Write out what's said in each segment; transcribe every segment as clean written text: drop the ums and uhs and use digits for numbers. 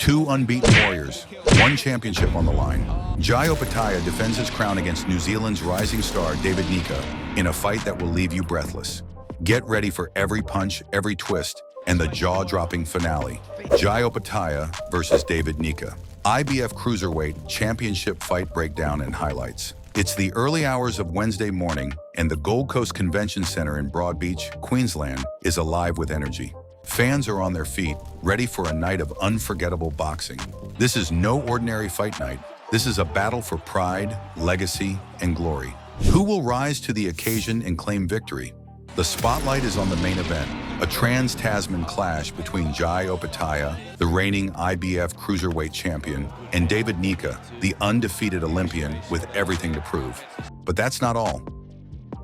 Two unbeaten warriors, one championship on the line. Jai Opetaia defends his crown against New Zealand's rising star David Nyika in a fight that will leave you breathless. Get ready for every punch, every twist, and the jaw-dropping finale. Jai Opetaia versus David Nyika. IBF Cruiserweight Championship fight breakdown and highlights. It's the early hours of Wednesday morning, and the Gold Coast Convention Center in Broadbeach, Queensland, is alive with energy. Fans are on their feet, ready for a night of unforgettable boxing. This is no ordinary fight night. This is a battle for pride, legacy, and glory. Who will rise to the occasion and claim victory? The spotlight is on the main event, a trans-Tasman clash between Jai Opetaia, the reigning IBF Cruiserweight champion, and David Nyika, the undefeated Olympian with everything to prove. But that's not all.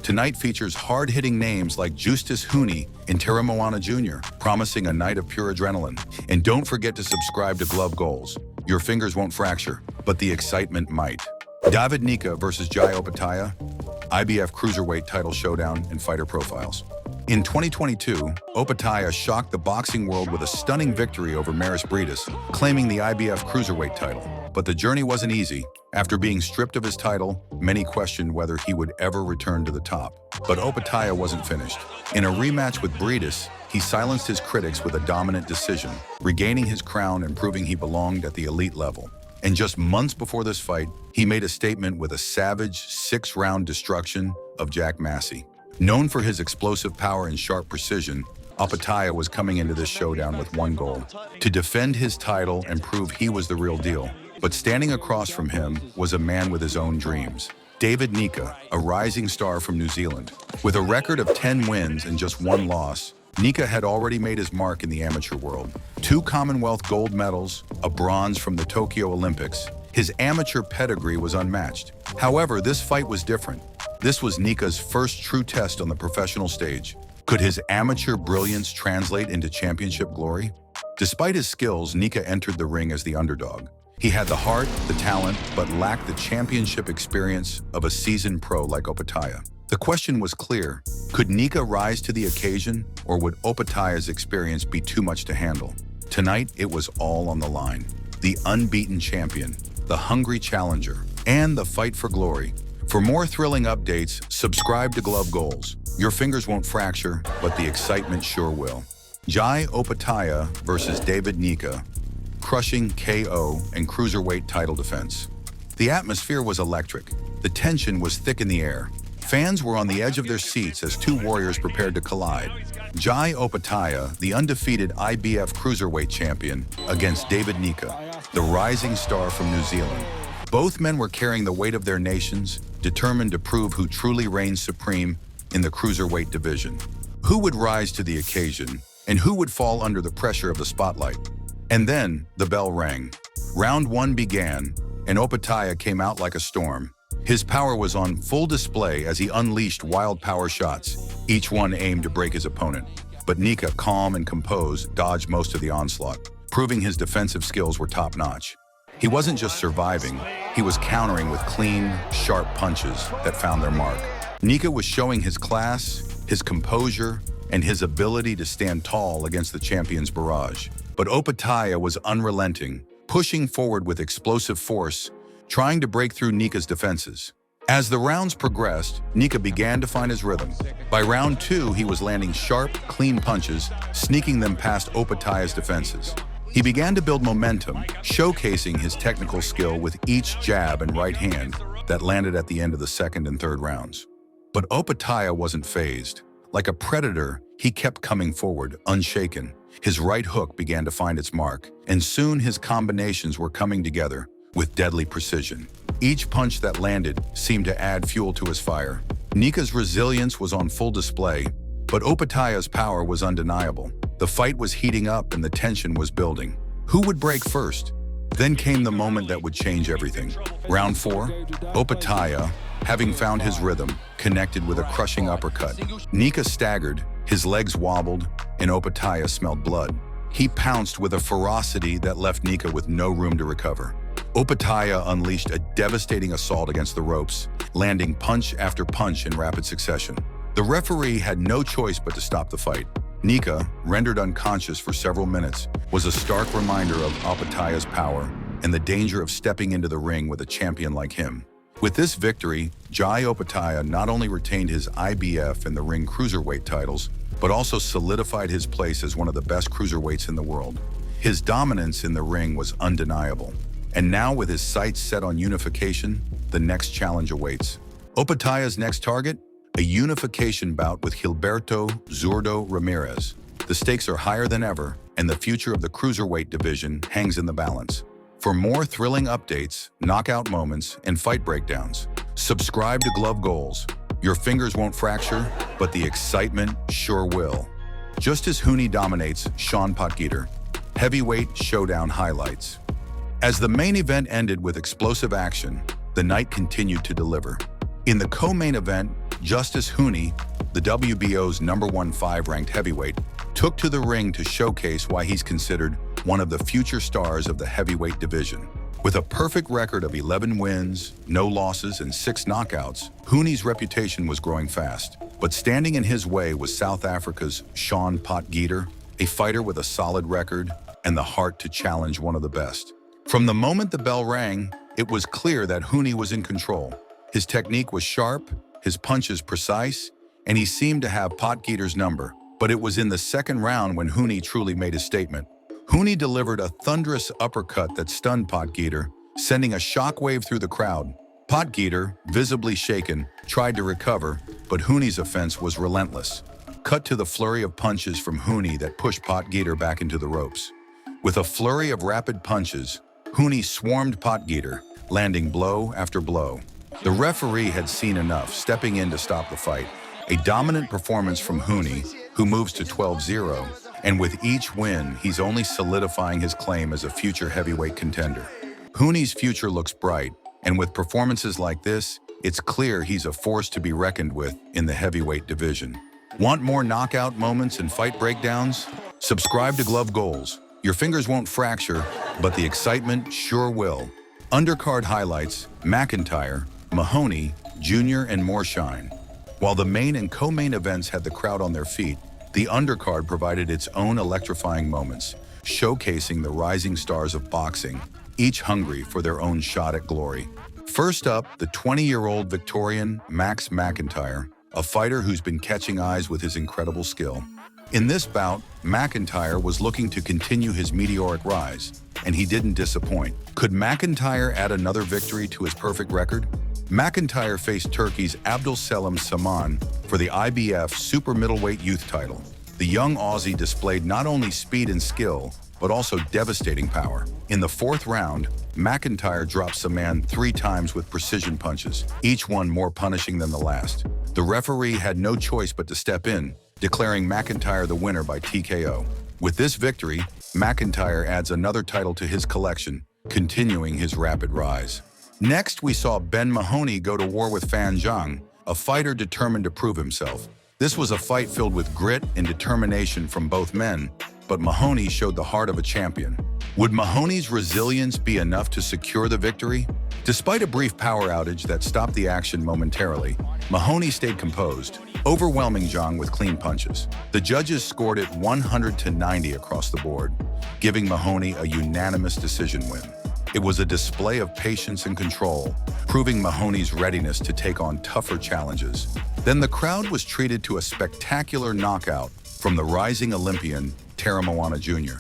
Tonight features hard-hitting names like Justis Huni and Terra Moana Jr., promising a night of pure adrenaline. And don't forget to subscribe to Glove Goals. Your fingers won't fracture, but the excitement might. David Nyika versus Jai Opetaia, IBF Cruiserweight title showdown and fighter profiles. In 2022, Opetaia shocked the boxing world with a stunning victory over Maris Briedis, claiming the IBF Cruiserweight title. But the journey wasn't easy. After being stripped of his title, many questioned whether he would ever return to the top. But Opetaia wasn't finished. In a rematch with Briedis, he silenced his critics with a dominant decision, regaining his crown and proving he belonged at the elite level. And just months before this fight, he made a statement with a savage 6-round destruction of Jack Massey. Known for his explosive power and sharp precision, Opetaia was coming into this showdown with one goal: to defend his title and prove he was the real deal. But standing across from him was a man with his own dreams. David Nyika, a rising star from New Zealand. With a record of 10 wins and just 1 loss, Nyika had already made his mark in the amateur world. 2 Commonwealth gold medals, a bronze from the Tokyo Olympics. His amateur pedigree was unmatched. However, this fight was different. This was Nyika's first true test on the professional stage. Could his amateur brilliance translate into championship glory? Despite his skills, Nyika entered the ring as the underdog. He had the heart, the talent, but lacked the championship experience of a seasoned pro like Opetaia. The question was clear: could Nyika rise to the occasion, or would Opetaia's experience be too much to handle? Tonight, it was all on the line. The unbeaten champion, the hungry challenger, and the fight for glory. For more thrilling updates, subscribe to Glove Goals. Your fingers won't fracture, but the excitement sure will. Jai Opetaia versus David Nyika, crushing KO and Cruiserweight title defense. The atmosphere was electric. The tension was thick in the air. Fans were on the edge of their seats as 2 warriors prepared to collide. Jai Opetaia, the undefeated IBF Cruiserweight champion, against David Nyika, the rising star from New Zealand. Both men were carrying the weight of their nations, determined to prove who truly reigns supreme in the Cruiserweight division. Who would rise to the occasion, and who would fall under the pressure of the spotlight? And then the bell rang. Round 1 began, and Opetaia came out like a storm. His power was on full display as he unleashed wild power shots, each one aimed to break his opponent. But Nyika, calm and composed, dodged most of the onslaught, proving his defensive skills were top-notch. He wasn't just surviving, he was countering with clean, sharp punches that found their mark. Nyika was showing his class, his composure, and his ability to stand tall against the champion's barrage. But Opetaia was unrelenting, pushing forward with explosive force, trying to break through Nyika's defenses. As the rounds progressed, Nyika began to find his rhythm. By round 2, he was landing sharp, clean punches, sneaking them past Opetaia's defenses. He began to build momentum, showcasing his technical skill with each jab and right hand that landed at the end of the 2nd and 3rd rounds. But Opetaia wasn't fazed. Like a predator, he kept coming forward, unshaken. His right hook began to find its mark, and soon his combinations were coming together with deadly precision. Each punch that landed seemed to add fuel to his fire. Nyika's resilience was on full display, but Opetaia's power was undeniable. The fight was heating up and the tension was building. Who would break first? Then came the moment that would change everything. Round 4, Opetaia, having found his rhythm, connected with a crushing uppercut. Nyika staggered, his legs wobbled, and Opetaia smelled blood. He pounced with a ferocity that left Nyika with no room to recover. Opetaia unleashed a devastating assault against the ropes, landing punch after punch in rapid succession. The referee had no choice but to stop the fight. Nyika, rendered unconscious for several minutes, was a stark reminder of Opetaia's power and the danger of stepping into the ring with a champion like him. With this victory, Jai Opetaia not only retained his IBF and the ring Cruiserweight titles, but also solidified his place as one of the best cruiserweights in the world. His dominance in the ring was undeniable. And now, with his sights set on unification, the next challenge awaits. Opetaia's next target? A unification bout with Gilberto "Zurdo" Ramirez. The stakes are higher than ever, and the future of the cruiserweight division hangs in the balance. For more thrilling updates, knockout moments, and fight breakdowns, subscribe to Glove Goals. Your fingers won't fracture, but the excitement sure will. Justis Huni dominates Shaun Potgieter. Heavyweight Showdown highlights. As the main event ended with explosive action, the night continued to deliver. In the co-main event, Justis Huni, the WBO's #1 5-ranked heavyweight, took to the ring to showcase why he's considered one of the future stars of the heavyweight division. With a perfect record of 11 wins, no losses, and 6 knockouts, Huni's reputation was growing fast. But standing in his way was South Africa's Shaun Potgieter, a fighter with a solid record and the heart to challenge one of the best. From the moment the bell rang, it was clear that Huni was in control. His technique was sharp, his punches precise, and he seemed to have Potgieter's number. But it was in the second round when Huni truly made his statement. Huni delivered a thunderous uppercut that stunned Potgieter, sending a shockwave through the crowd. Potgieter, visibly shaken, tried to recover, but Huni's offense was relentless. Cut to the flurry of punches from Huni that pushed Potgieter back into the ropes. With a flurry of rapid punches, Huni swarmed Potgieter, landing blow after blow. The referee had seen enough, stepping in to stop the fight. A dominant performance from Huni, who moves to 12-0, and with each win, he's only solidifying his claim as a future heavyweight contender. Huni's future looks bright, and with performances like this, it's clear he's a force to be reckoned with in the heavyweight division. Want more knockout moments and fight breakdowns? Subscribe to Glove Goals. Your fingers won't fracture, but the excitement sure will. Undercard highlights, McIntyre, Mahoney, Jr., and more shine. While the main and co-main events had the crowd on their feet, the undercard provided its own electrifying moments, showcasing the rising stars of boxing, each hungry for their own shot at glory. First up, the 20-year-old Victorian Max McIntyre, a fighter who's been catching eyes with his incredible skill. In this bout, McIntyre was looking to continue his meteoric rise, and he didn't disappoint. Could McIntyre add another victory to his perfect record? McIntyre faced Turkey's Abdulselam Saman for the IBF super middleweight youth title. The young Aussie displayed not only speed and skill, but also devastating power. In the 4th round, McIntyre dropped Saman 3 times with precision punches, each one more punishing than the last. The referee had no choice but to step in, declaring McIntyre the winner by TKO. With this victory, McIntyre adds another title to his collection, continuing his rapid rise. Next, we saw Ben Mahoney go to war with Fan Zhang, a fighter determined to prove himself. This was a fight filled with grit and determination from both men, but Mahoney showed the heart of a champion. Would Mahoney's resilience be enough to secure the victory? Despite a brief power outage that stopped the action momentarily, Mahoney stayed composed, overwhelming Zhang with clean punches. The judges scored it 100-90 across the board, giving Mahoney a unanimous decision win. It was a display of patience and control, proving Mahoney's readiness to take on tougher challenges. Then the crowd was treated to a spectacular knockout from the rising Olympian Tara Moana Jr.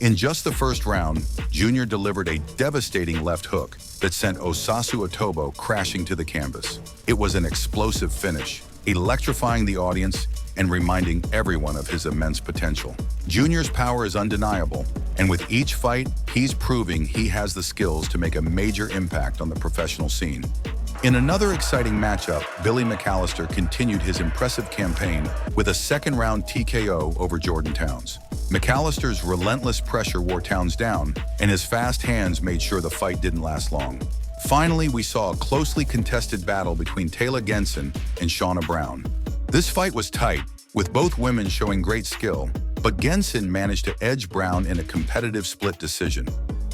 In just the first round, Jr. delivered a devastating left hook that sent Osasu Otobo crashing to the canvas. It was an explosive finish, electrifying the audience and reminding everyone of his immense potential. Jr.'s power is undeniable, and with each fight, he's proving he has the skills to make a major impact on the professional scene. In another exciting matchup, Billy McAllister continued his impressive campaign with a second-round TKO over Jordan Towns. McAllister's relentless pressure wore Towns down, and his fast hands made sure the fight didn't last long. Finally, we saw a closely contested battle between Taylor Genson and Shauna Brown. This fight was tight, with both women showing great skill, but Genson managed to edge Brown in a competitive split decision.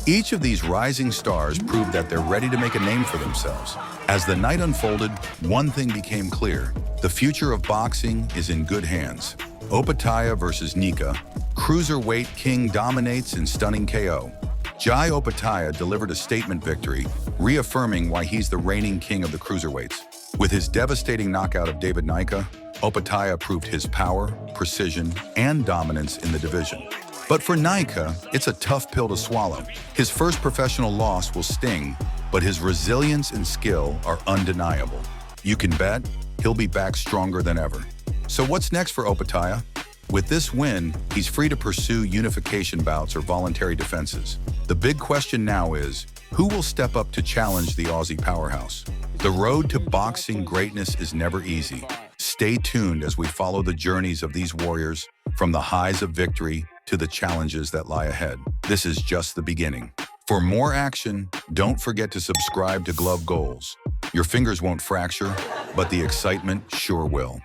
Each of these rising stars proved that they're ready to make a name for themselves. As the night unfolded, one thing became clear: the future of boxing is in good hands. Opetaia versus Nyika. Cruiserweight King dominates in stunning KO. Jai Opetaia delivered a statement victory, reaffirming why he's the reigning king of the cruiserweights. With his devastating knockout of David Nyika, Opetaia proved his power, precision, and dominance in the division. But for Nyika, it's a tough pill to swallow. His first professional loss will sting, but his resilience and skill are undeniable. You can bet he'll be back stronger than ever. So what's next for Opetaia? With this win, he's free to pursue unification bouts or voluntary defenses. The big question now is, who will step up to challenge the Aussie powerhouse? The road to boxing greatness is never easy. Stay tuned as we follow the journeys of these warriors, from the highs of victory to the challenges that lie ahead. This is just the beginning. For more action, don't forget to subscribe to Glove Goals. Your fingers won't fracture, but the excitement sure will.